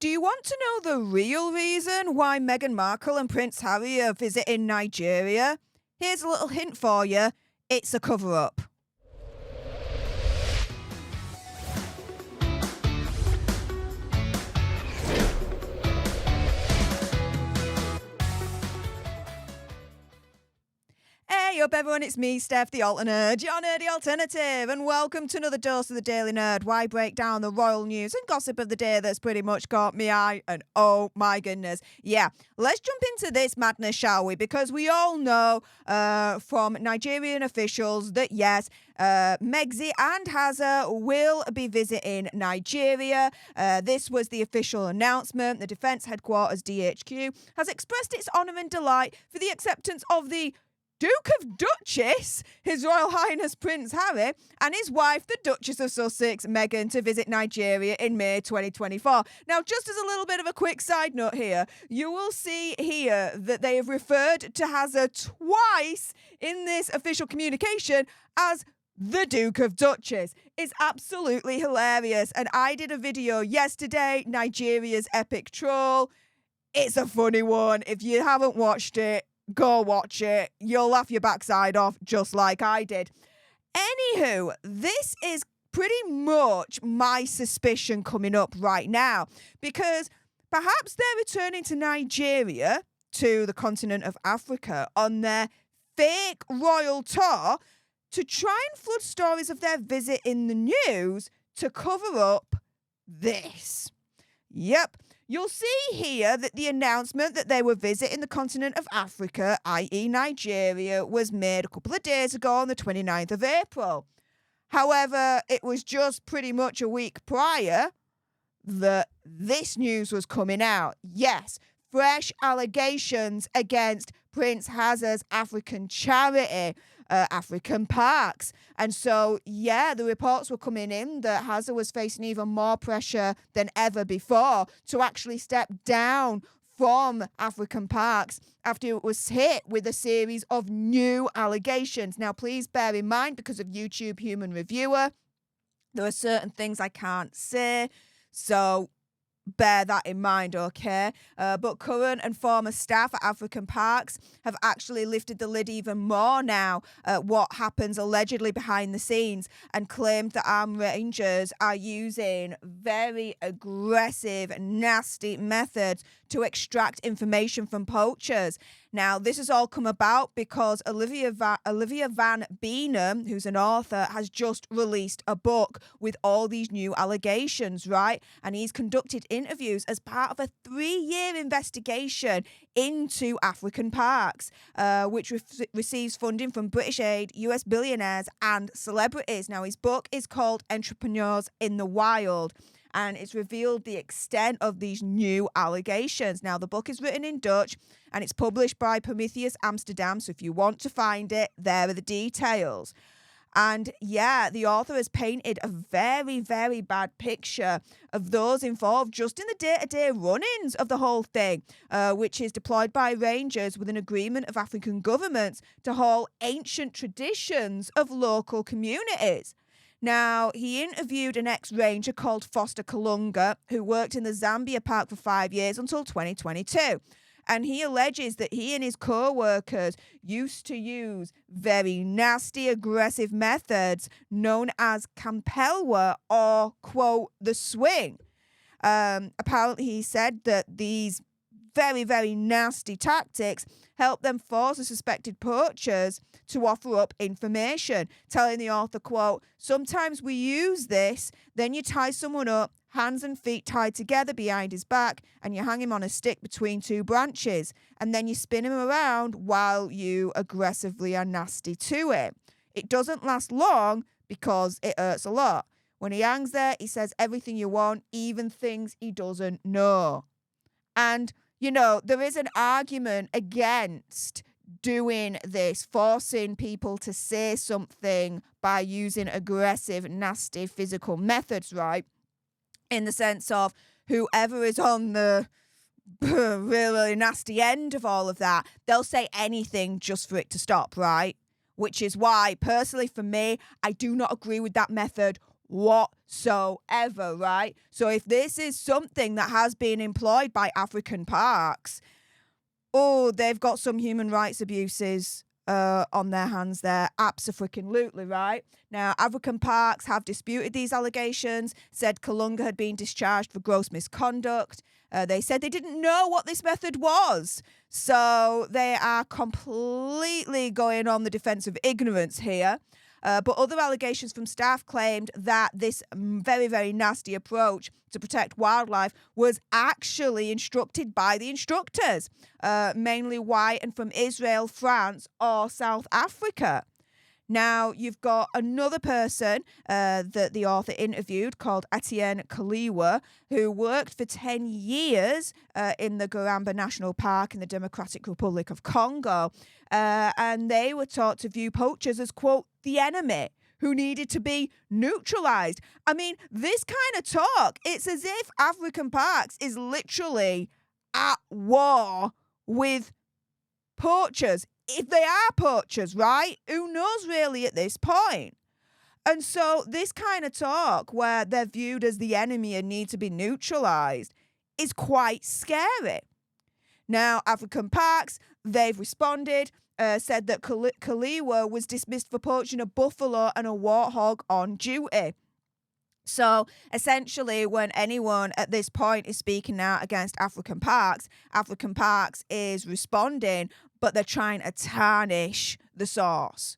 Do you want to know the real reason why Meghan Markle and Prince Harry are visiting Nigeria? Here's a little hint for you. It's a cover-up. Hey up everyone, it's me, Stef, the Alternerd, your nerdy alternative, and welcome to another dose of the Daily Nerd, where I break down the royal news and gossip of the day that's pretty much caught me eye, and oh my goodness. Yeah, let's jump into this madness, shall we? Because we all know from Nigerian officials that yes, Megxi and Hazza will be visiting Nigeria. This was the official announcement. The Defence Headquarters, DHQ, has expressed its honour and delight for the acceptance of the Duke of Duchess, His Royal Highness Prince Harry, and his wife, the Duchess of Sussex, Meghan, to visit Nigeria in May 2024. Now, just as a little bit of a quick side note here, you will see here that they have referred to Hazza twice in this official communication as the Duke of Duchess. It's absolutely hilarious. And I did a video yesterday, Nigeria's epic troll. It's a funny one. If you haven't watched it, go watch it. You'll laugh your backside off just like I did. Anywho, this is pretty much my suspicion coming up right now, because perhaps they're returning to Nigeria, to the continent of Africa, on their fake royal tour to try and flood stories of their visit in the news to cover up this. Yep. You'll see here that the announcement that they were visiting the continent of Africa, i.e. Nigeria, was made a couple of days ago on the 29th of April. However, it was just pretty much a week prior that this news was coming out. Yes, fresh allegations against Prince Hazza's African charity, African Parks. And so, yeah, the reports were coming in that Hazza was facing even more pressure than ever before to actually step down from African Parks after it was hit with a series of new allegations. Now, please bear in mind, because of YouTube Human Reviewer, there are certain things I can't say, so bear that in mind, okay? But current and former staff at African Parks have actually lifted the lid even more now at what happens allegedly behind the scenes, and claimed that armed rangers are using very aggressive, nasty methods to extract information from poachers. Now, this has all come about because Olivia Van Beenham, who's an author, has just released a book with all these new allegations, right? And he's conducted interviews as part of a 3-year investigation into African Parks, which receives funding from British aid, US billionaires, and celebrities. Now, his book is called Entrepreneurs in the Wild, and it's revealed the extent of these new allegations. Now, the book is written in Dutch, and it's published by Prometheus Amsterdam, so if you want to find it, there are the details. And yeah, the author has painted a very, very bad picture of those involved just in the day-to-day run-ins of the whole thing, which is deployed by rangers with an agreement of African governments to hold ancient traditions of local communities. Now, he interviewed an ex-ranger called Foster Kalunga, who worked in the Zambia park for 5 years until 2022. And he alleges that he and his co-workers used to use very nasty, aggressive methods known as campelwa, or, quote, the swing. Apparently, he said that these very, very nasty tactics help them force the suspected poachers to offer up information, telling the author, quote, "Sometimes we use this, then you tie someone up, hands and feet tied together behind his back, and you hang him on a stick between 2 branches, and then you spin him around while you aggressively are nasty to him. It doesn't last long because it hurts a lot. When he hangs there, he says everything you want, even things he doesn't know." And you know, there is an argument against doing this, forcing people to say something by using aggressive, nasty physical methods, right? In the sense of whoever is on the really nasty end of all of that, they'll say anything just for it to stop, right? Which is why, personally, for me, I do not agree with that method whatsoever, right? So if this is something that has been employed by African parks, they've got some human rights abuses on their hands there. Abso-freaking-lutely, right? Now, African parks have disputed these allegations, said Kalunga had been discharged for gross misconduct. They said they didn't know what this method was. So they are completely going on the defense of ignorance here. But other allegations from staff claimed that this very, very nasty approach to protect wildlife was actually instructed by the instructors, mainly white and from Israel, France, or South Africa. Now, you've got another person that the author interviewed called Etienne Kaliwa, who worked for 10 years in the Garamba National Park in the Democratic Republic of Congo. And they were taught to view poachers as, quote, the enemy who needed to be neutralized. I mean, this kind of talk, it's as if African parks is literally at war with poachers. If they are poachers, right? Who knows really at this point? And so this kind of talk where they're viewed as the enemy and need to be neutralized is quite scary. Now, African parks, they've responded, said that Kaliwa was dismissed for poaching a buffalo and a warthog on duty. So essentially, when anyone at this point is speaking out against African parks is responding, but they're trying to tarnish the source.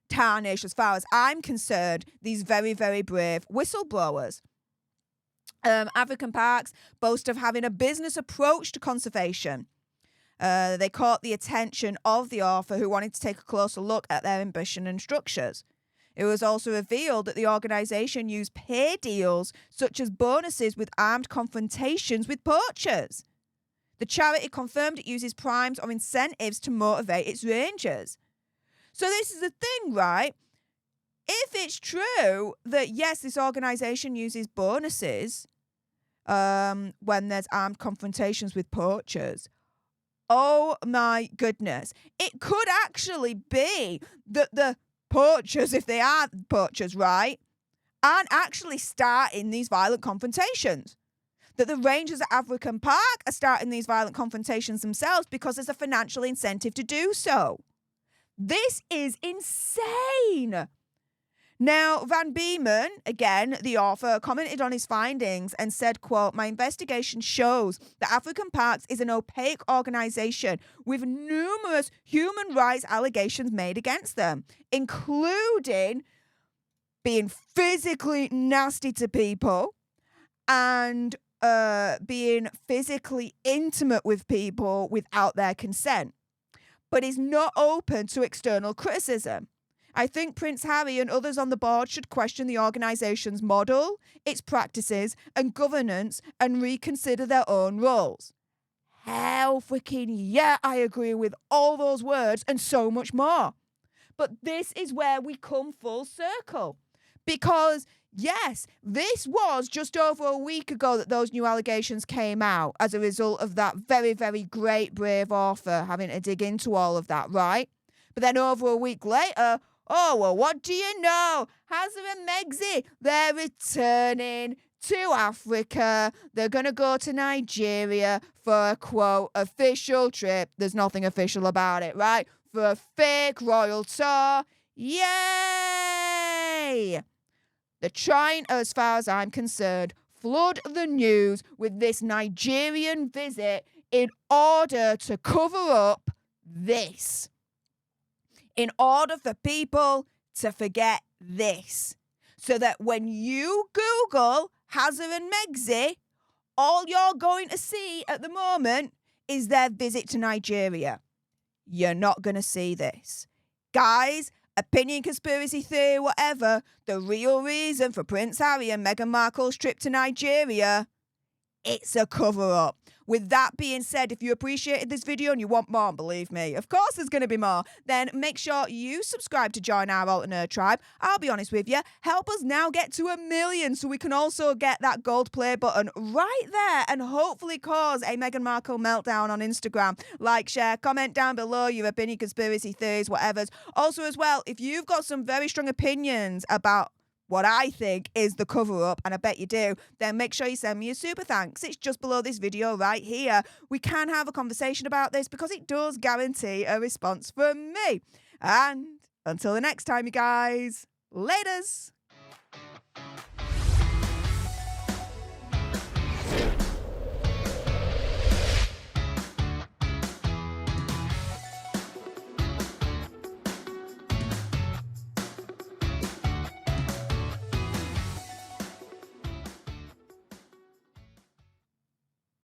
Tarnish, as far as I'm concerned, these very, very brave whistleblowers. African parks boast of having a business approach to conservation. They caught the attention of the author, who wanted to take a closer look at their ambition and structures. It was also revealed that the organisation used pay deals such as bonuses with armed confrontations with poachers. The charity confirmed it uses primes or incentives to motivate its rangers. So this is the thing, right? If it's true that, yes, this organisation uses bonuses when there's armed confrontations with poachers, oh my goodness, it could actually be that the poachers, if they are poachers, right, aren't actually starting these violent confrontations. That the rangers at African Park are starting these violent confrontations themselves because there's a financial incentive to do so. This is insane. Now, Van Beeman, again, the author, commented on his findings and said, quote, "My investigation shows that African Parks is an opaque organisation with numerous human rights allegations made against them, including being physically nasty to people and being physically intimate with people without their consent, but is not open to external criticism. I think Prince Harry and others on the board should question the organisation's model, its practices and governance and reconsider their own roles." Hell freaking yeah, I agree with all those words and so much more. But this is where we come full circle. Because, yes, this was just over a week ago that those new allegations came out as a result of that very, very great, brave author having to dig into all of that, right? But then over a week later, oh, well, what do you know? Hazza and Megzi, they're returning to Africa. They're going to go to Nigeria for a, quote, official trip. There's nothing official about it, right? For a fake royal tour. Yay! They're trying, as far as I'm concerned, flood the news with this Nigerian visit in order to cover up this. In order for people to forget this. So that when you Google Hazza and Megzi, all you're going to see at the moment is their visit to Nigeria. You're not going to see this. Guys, opinion, conspiracy theory, whatever, the real reason for Prince Harry and Meghan Markle's trip to Nigeria, it's a cover-up. With that being said, if you appreciated this video and you want more, believe me, of course there's going to be more, then make sure you subscribe to join our Alternate Tribe. I'll be honest with you, help us now get to 1 million so we can also get that gold play button right there and hopefully cause a Meghan Markle meltdown on Instagram. Like, share, comment down below your opinion, conspiracy theories, whatever's. Also as well, if you've got some very strong opinions about what I think is the cover-up, and I bet you do, then make sure you send me a super thanks. It's just below this video right here. We can have a conversation about this because it does guarantee a response from me. And until the next time, you guys, laters.